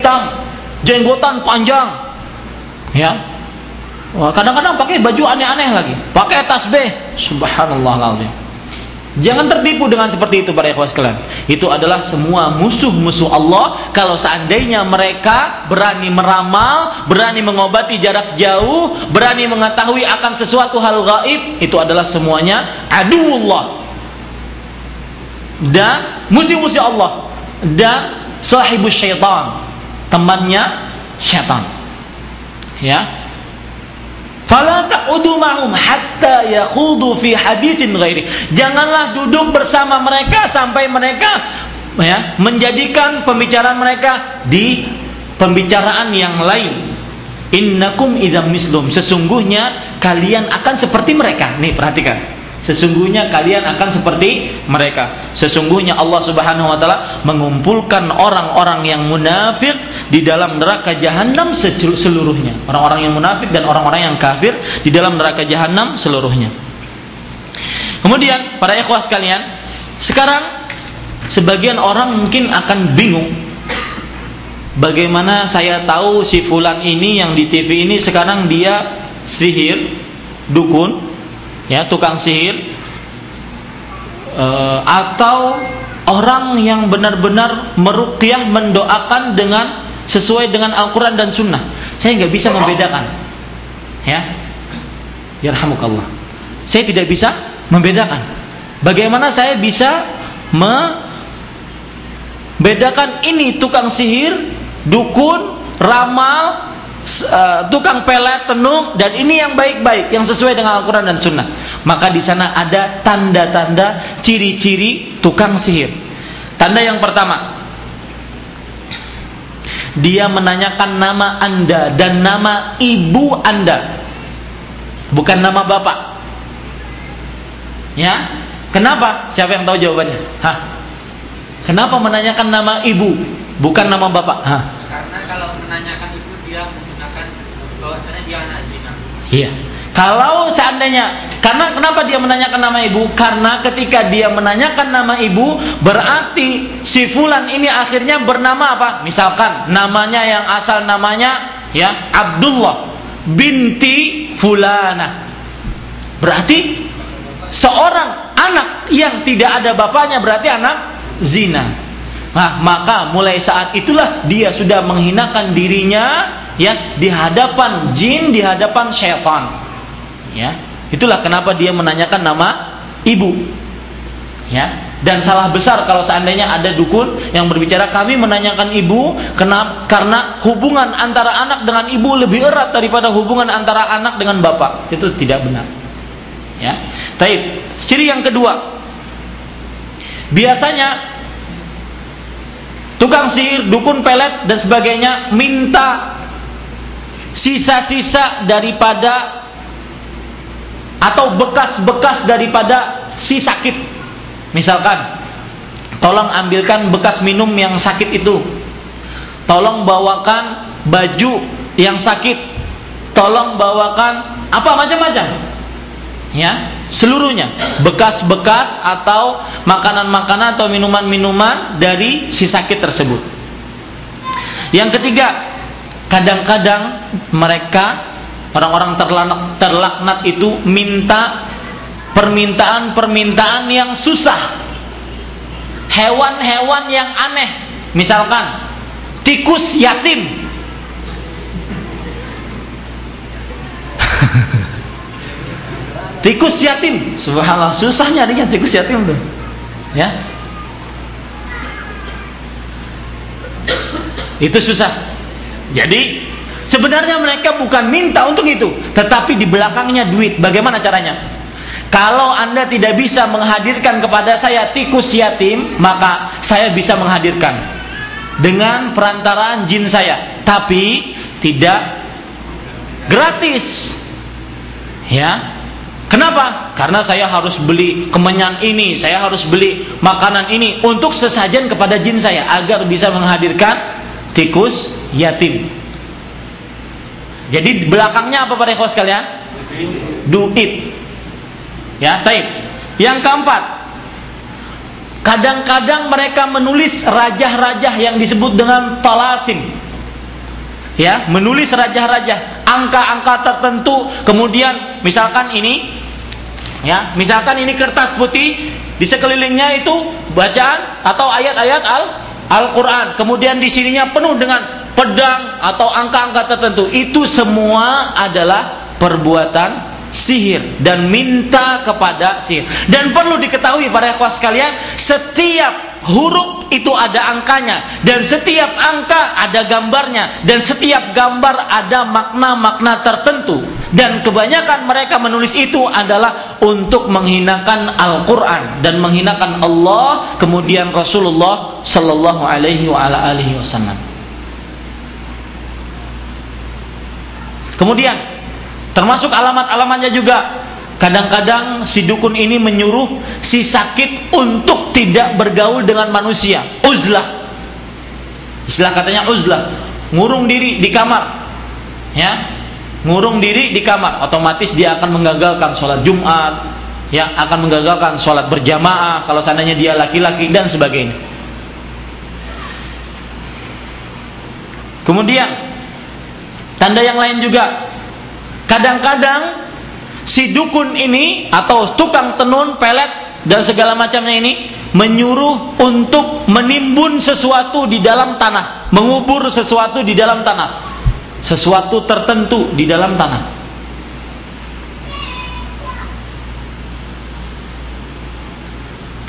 hitam, jenggotan panjang, ya. Wah, kadang-kadang pakai baju aneh-aneh lagi, pakai tasbih, subhanallahal-azim. Jangan tertipu dengan seperti itu para ikhwas sekalian. Itu adalah semua musuh-musuh Allah. Kalau seandainya mereka berani meramal, berani mengobati jarak jauh, berani mengetahui akan sesuatu hal gaib, itu adalah semuanya aduwullah dan musuh-musuh Allah dan sahibus syaitan, temannya syaitan. Ya. Fala ta'udu ma'hum hatta yakhudu fi haditsin ghairi. Janganlah duduk bersama mereka sampai mereka ya menjadikan pembicaraan mereka di pembicaraan yang lain. Innakum idzam mislum. Sesungguhnya kalian akan seperti mereka. Nih perhatikan. Sesungguhnya kalian akan seperti mereka. Sesungguhnya Allah Subhanahu wa taala mengumpulkan orang-orang yang munafik di dalam neraka jahanam seluruhnya. Orang-orang yang munafik dan orang-orang yang kafir di dalam neraka jahanam seluruhnya. Kemudian para ikhwah sekalian, sekarang sebagian orang mungkin akan bingung. Bagaimana saya tahu si fulan ini yang di TV ini sekarang dia sihir, dukun, ya, tukang sihir, atau orang yang benar-benar meruqyah, mendoakan dengan sesuai dengan Al-Quran dan Sunnah. Saya nggak bisa membedakan, ya, yarhamukallah. Saya tidak bisa membedakan. Bagaimana saya bisa membedakan ini tukang sihir, dukun, ramal, tukang pelet, tenung, dan ini yang baik-baik, yang sesuai dengan Al-Quran dan Sunnah. Maka di sana ada tanda-tanda, ciri-ciri tukang sihir. Tanda yang pertama, dia menanyakan nama Anda dan nama ibu Anda, bukan nama bapak. Ya, kenapa? Siapa yang tahu jawabannya? Kenapa menanyakan nama ibu, bukan nama bapak? Karena kalau menanyakan ibu dia menggunakan bahwasanya dia anak zina. Iya. Kalau seandainya, karena kenapa dia menanyakan nama ibu? Karena ketika dia menanyakan nama ibu, berarti si fulan ini akhirnya bernama apa? Misalkan namanya yang asal namanya ya Abdullah binti fulana. Berarti seorang anak yang tidak ada bapaknya berarti anak zina. Nah, maka mulai saat itulah dia sudah menghinakan dirinya ya di hadapan jin, di hadapan syaitan. Ya, itulah kenapa dia menanyakan nama ibu. Ya, dan salah besar kalau seandainya ada dukun yang berbicara kami menanyakan ibu karena hubungan antara anak dengan ibu lebih erat daripada hubungan antara anak dengan bapak. Itu tidak benar. Ya. Taib. Ciri yang kedua, biasanya tukang sihir, dukun, pelet dan sebagainya minta sisa-sisa daripada atau bekas-bekas daripada si sakit. Misalkan, tolong ambilkan bekas minum yang sakit itu, tolong bawakan baju yang sakit, tolong bawakan apa macam-macam, ya, seluruhnya bekas-bekas atau makanan-makanan atau minuman-minuman dari si sakit tersebut. Yang ketiga, kadang-kadang mereka orang-orang terlaknat itu minta permintaan-permintaan yang susah, hewan-hewan yang aneh. Misalkan tikus yatim. Tikus yatim, subhanallah, susah nyarinya tikus yatim tuh, ya. Itu susah. Jadi sebenarnya mereka bukan minta untuk itu, tetapi di belakangnya duit. Bagaimana caranya? Kalau Anda tidak bisa menghadirkan kepada saya tikus yatim, maka saya bisa menghadirkan dengan perantaraan jin saya, tapi tidak gratis. Ya. Kenapa? Karena saya harus beli kemenyan ini, saya harus beli makanan ini untuk sesajen kepada jin saya agar bisa menghadirkan tikus yatim. Jadi belakangnya apa para ikhwas sekalian? Duit. Ya, taib. Yang keempat, kadang-kadang mereka menulis rajah-rajah yang disebut dengan talasim. ya, menulis raja-raja, angka-angka tertentu, kemudian misalkan ini, ya, misalkan ini kertas putih, di sekelilingnya itu bacaan atau ayat-ayat Al-Quran, kemudian di sininya penuh dengan pedang atau angka-angka tertentu. Itu semua adalah perbuatan sihir dan minta kepada sihir. Dan perlu diketahui para ikhwah sekalian, setiap huruf itu ada angkanya, dan setiap angka ada gambarnya, dan setiap gambar ada makna-makna tertentu. Dan kebanyakan mereka menulis itu adalah untuk menghinakan Al-Quran dan menghinakan Allah, kemudian Rasulullah Sallallahu Alaihi Wasallam. Kemudian termasuk alamat-alamatnya juga, kadang-kadang si dukun ini menyuruh si sakit untuk tidak bergaul dengan manusia. Uzlah, istilah katanya uzlah, ngurung diri di kamar, ya, ngurung diri di kamar. Otomatis dia akan menggagalkan sholat Jumat, ya, akan menggagalkan sholat berjamaah kalau seandainya dia laki-laki dan sebagainya. Kemudian tanda yang lain juga, kadang-kadang si dukun ini atau tukang tenun, pelet dan segala macamnya ini menyuruh untuk menimbun sesuatu di dalam tanah, mengubur sesuatu di dalam tanah, sesuatu tertentu di dalam tanah.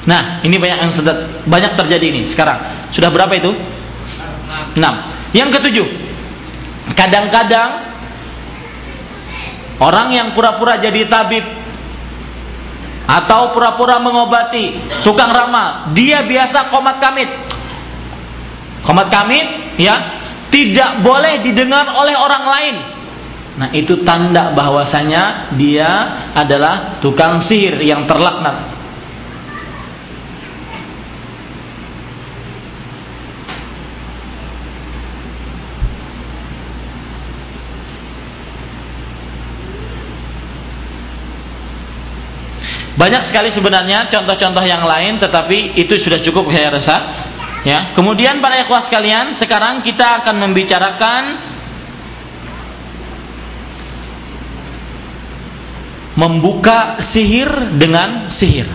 Nah, ini banyak terjadi ini sekarang. Sudah berapa itu? 6. Yang ketujuh, kadang-kadang orang yang pura-pura jadi tabib atau pura-pura mengobati, tukang ramal, dia biasa qomat kamit. Qomat kamit, ya, tidak boleh didengar oleh orang lain. Nah, itu tanda bahwasanya dia adalah tukang sihir yang terlaknat. Banyak sekali sebenarnya contoh-contoh yang lain, tetapi itu sudah cukup saya rasa, ya. Kemudian para ikhwah sekalian, sekarang kita akan membicarakan membuka sihir dengan sihir,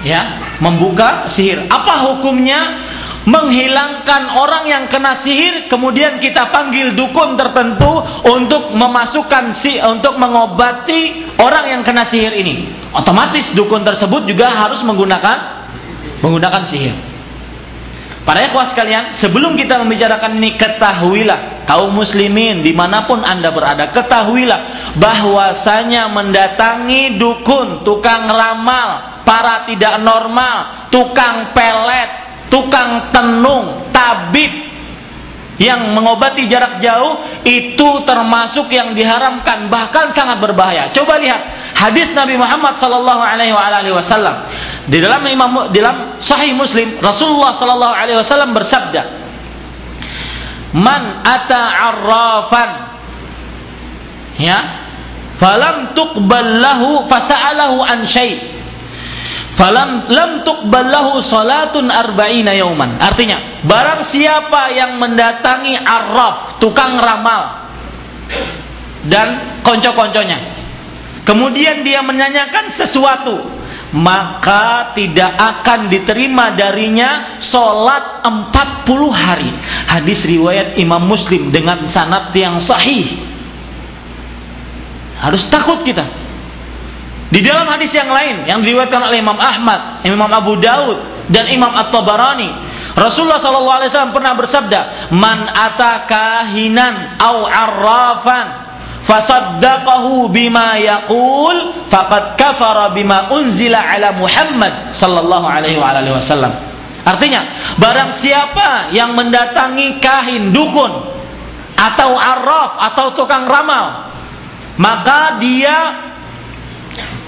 ya, membuka sihir. Apa hukumnya menghilangkan orang yang kena sihir, kemudian kita panggil dukun tertentu untuk memasukkan untuk mengobati orang yang kena sihir ini? Otomatis dukun tersebut juga harus menggunakan sihir. Para ikhwah sekalian, sebelum kita membicarakan ini, ketahuilah kaum muslimin dimanapun anda berada, ketahuilah bahwasanya mendatangi dukun, tukang ramal, para tidak normal, tukang pelet, tukang tenung, tabib yang mengobati jarak jauh, itu termasuk yang diharamkan, bahkan sangat berbahaya. Coba lihat hadis Nabi Muhammad sallallahu alaihi wasallam. Di dalam Sahih Muslim, Rasulullah sallallahu alaihi wasallam bersabda, "Man ata 'arrafan, ya, falam tuqbal lahu fasa'alahu an syai', lam tuqbal lahu salatun arba'ina yauman." Artinya, barang siapa yang mendatangi arraf, tukang ramal dan konco-konconya, kemudian dia menanyakan sesuatu, maka tidak akan diterima darinya salat 40 hari. Hadis riwayat Imam Muslim dengan sanad yang sahih. Harus takut kita. Di dalam hadis yang lain yang diriwayatkan oleh Imam Ahmad, Imam Abu Daud dan Imam At-Tabarani, Rasulullah SAW pernah bersabda, "Man ata kahinan au arrafan fasaddaqahu bima yaqul faqad kafara bima unzila ala Muhammad sallallahu alaihi wasallam." Artinya, barang siapa yang mendatangi kahin, dukun atau arraf atau tukang ramal, maka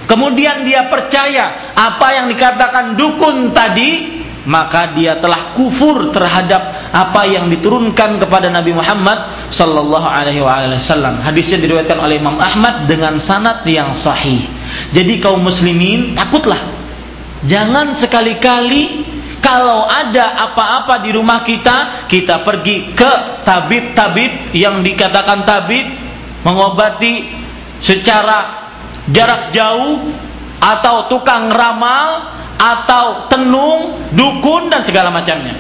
kemudian dia percaya apa yang dikatakan dukun tadi, maka dia telah kufur terhadap apa yang diturunkan kepada Nabi Muhammad sallallahu alaihi wasallam. Hadisnya diriwayatkan oleh Imam Ahmad dengan sanad yang sahih. Jadi kaum muslimin, takutlah. Jangan sekali-kali kalau ada apa-apa di rumah kita pergi ke tabib-tabib yang dikatakan tabib mengobati secara jarak jauh, atau tukang ramal, atau tenung, dukun dan segala macamnya.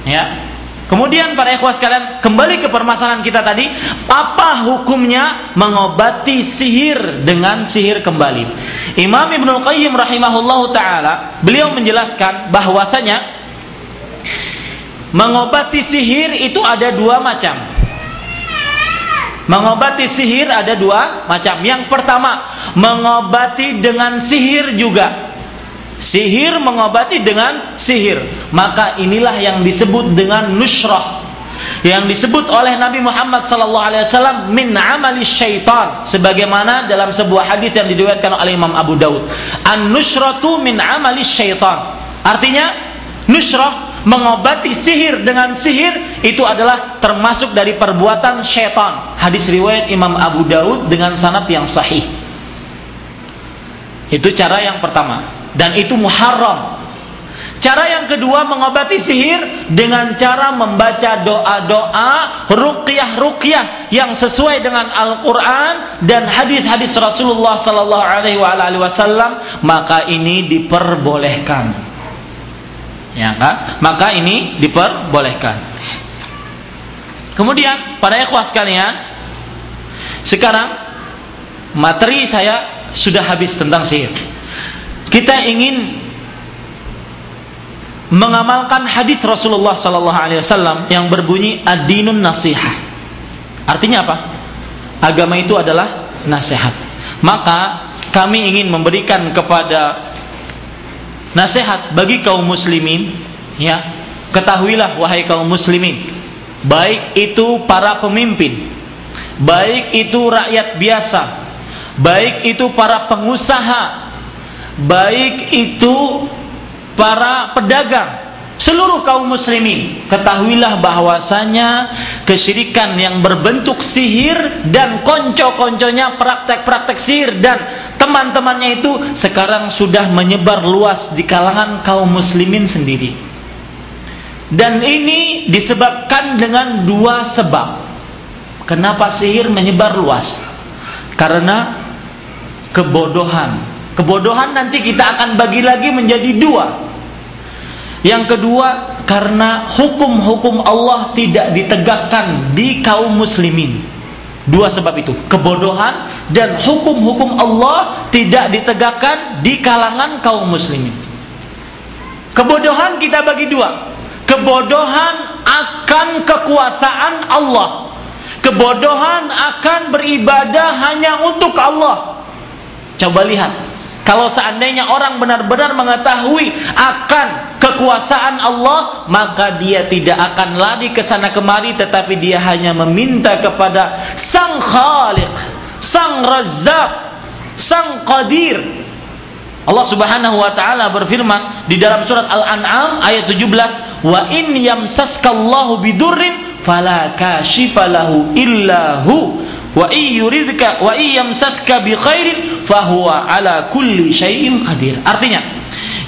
Ya. Kemudian para ikhwah sekalian, kembali ke permasalahan kita tadi, apa hukumnya mengobati sihir dengan sihir kembali? Imam Ibnul Qayyim rahimahullahu taala, beliau menjelaskan bahwasanya mengobati sihir itu ada dua macam. Mengobati sihir ada dua macam. Yang pertama, mengobati dengan sihir juga. Sihir mengobati dengan sihir, maka inilah yang disebut dengan nusrah, yang disebut oleh Nabi Muhammad SAW min amali syaitan, sebagaimana dalam sebuah hadis yang diriwayatkan oleh Imam Abu Daud, an-nusratu min amali syaitan. Artinya nusrah, mengobati sihir dengan sihir, itu adalah termasuk dari perbuatan syaitan. Hadis riwayat Imam Abu Daud dengan sanad yang sahih. Itu cara yang pertama, dan itu muharram. Cara yang kedua, mengobati sihir dengan cara membaca doa-doa, ruqyah-ruqyah yang sesuai dengan Al-Quran dan hadis-hadis Rasulullah SAW, maka ini diperbolehkan. Ya kan? Maka ini diperbolehkan. Kemudian para ikhwah sekalian, sekarang materi saya sudah habis tentang sihir. Kita ingin mengamalkan hadis Rasulullah SAW yang berbunyi ad-dinun nasihah. Artinya apa? Agama itu adalah nasihat. Maka kami ingin memberikan kepada nasihat bagi kaum muslimin, ya. Ketahuilah wahai kaum muslimin, baik itu para pemimpin, baik itu rakyat biasa, baik itu para pengusaha, baik itu para pedagang, seluruh kaum muslimin, ketahuilah bahwasanya kesyirikan yang berbentuk sihir dan konco-konconya praktek-praktek sihir dan teman-temannya itu sekarang sudah menyebar luas di kalangan kaum muslimin sendiri. Dan ini disebabkan dengan dua sebab. Kenapa sihir menyebar luas? Karena kebodohan. Kebodohan nanti kita akan bagi lagi menjadi dua. Yang kedua, karena hukum-hukum Allah tidak ditegakkan di kaum muslimin. Dua sebab itu, kebodohan dan hukum-hukum Allah tidak ditegakkan di kalangan kaum muslimin. Kebodohan kita bagi dua. Kebodohan akan kekuasaan Allah, kebodohan akan beribadah hanya untuk Allah. Coba lihat, kalau seandainya orang benar-benar mengetahui akan kekuasaan Allah, maka dia tidak akan lari ke sana kemari, tetapi dia hanya meminta kepada Sang Khaliq, Sang Razzaq, Sang Qadir. Allah Subhanahu wa taala berfirman di dalam surat Al-An'am ayat 17, "Wa in yamsaskallahu bidurrin fala kashifa lahu illa hu. Wa iyuridka wa iyamsaska bi khairin fahuwa ala kulli syai'in qadir." Artinya,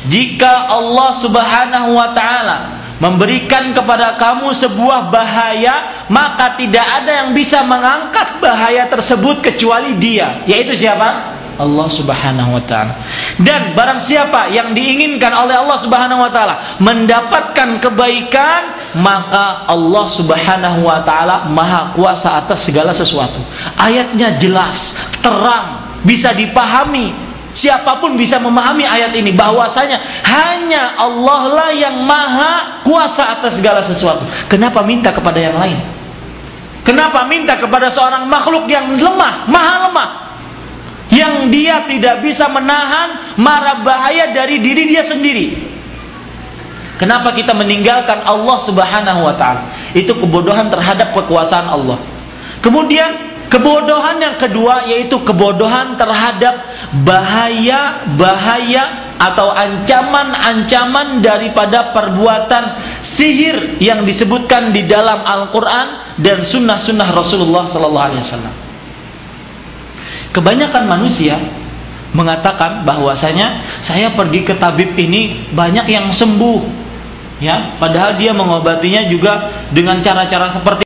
jika Allah Subhanahu wa taala memberikan kepada kamu sebuah bahaya, maka tidak ada yang bisa mengangkat bahaya tersebut kecuali Dia, yaitu siapa? Allah Subhanahu wa taala. Dan barang siapa yang diinginkan oleh Allah Subhanahu wa taala mendapatkan kebaikan, maka Allah Subhanahu wa taala Maha Kuasa atas segala sesuatu. Ayatnya jelas, terang, bisa dipahami. Siapapun bisa memahami ayat ini, bahwasanya hanya Allah lah yang Maha Kuasa atas segala sesuatu. Kenapa minta kepada yang lain? Kenapa minta kepada seorang makhluk yang lemah, maha lemah, yang dia tidak bisa menahan mara bahaya dari diri dia sendiri? Kenapa kita meninggalkan Allah Subhanahu wa taala? Itu kebodohan terhadap kekuasaan Allah. Kemudian kebodohan yang kedua, yaitu kebodohan terhadap bahaya-bahaya atau ancaman-ancaman daripada perbuatan sihir yang disebutkan di dalam Al-Quran dan sunnah-sunnah Rasulullah SAW. Kebanyakan manusia mengatakan bahwasanya saya pergi ke tabib ini banyak yang sembuh, ya, padahal dia mengobatinya juga dengan cara-cara seperti